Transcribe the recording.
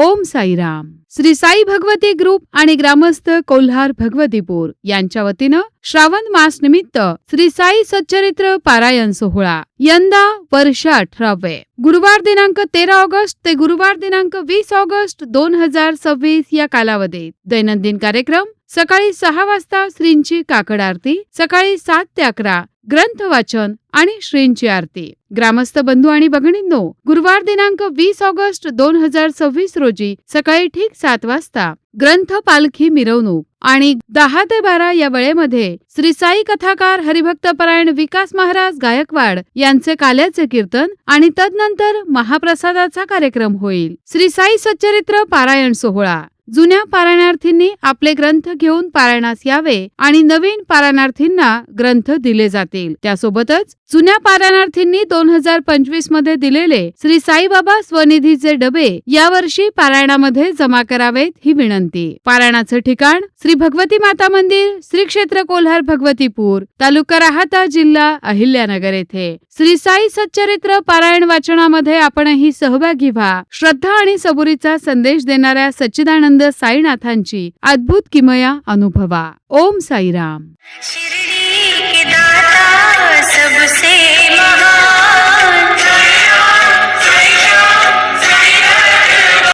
Om Sairam. Shri Sai Bhagwati group आणि ग्रामस्थ कोल्हार भगवतीपूर यांच्या वतीनं श्रावण मास निमित्त श्री साई सच्चरित्र पारायण सोहळा. यंदा वर्ष 18वे. गुरुवार दिनांक 13 ऑगस्ट ते गुरुवार दिनांक 20 ऑगस्ट 2026 या कालावधीत दैनंदिन कार्यक्रम. सकाळी 6 वाजता श्रींची काकड आरती, सकाळी 7 ते 11 ग्रंथ वाचन आणि श्रींची आरती. ग्रामस्थ बंधू आणि भगिनींनो, गुरुवार दिनांक 20 ऑगस्ट 2026 रोजी सकाळी ठीक 7 वाजता ग्रंथ पालखी मिरवणूक आणि 10 ते 12 या वेळेमध्ये श्री साई कथाकार हरिभक्त परायण विकास महाराज गायकवाड यांचे काल्याचे कीर्तन आणि तदनंतर महाप्रसादाचा कार्यक्रम होईल. श्री साई सच्चरित्र पारायण सोहळा. जुन्या पारायणार्थींनी आपले ग्रंथ घेऊन पारायणास यावे आणि नवीन पारायणार्थींना ग्रंथ दिले जातील. त्यासोबतच जुन्या पारायणार्थींनी 2025 मध्ये दिलेले श्री साईबाबा स्वनिधीचे डबे यावर्षी पारायणामध्ये जमा करावेत ही विनंती. पारायणाचे ठिकाण श्री भगवती माता मंदिर, श्री क्षेत्र कोल्हार भगवतीपूर, तालुका राहाता, जिल्हा अहिल्यानगर येथे. श्री साई सच्चरित्र पारायण वाचनामध्ये आपणही सहभागी व्हा. श्रद्धा आणि सबुरीचा संदेश देणाऱ्या सच्चिदानंद साईनाथांची अद्भुत किमया अनुभवा. ओम साईराम.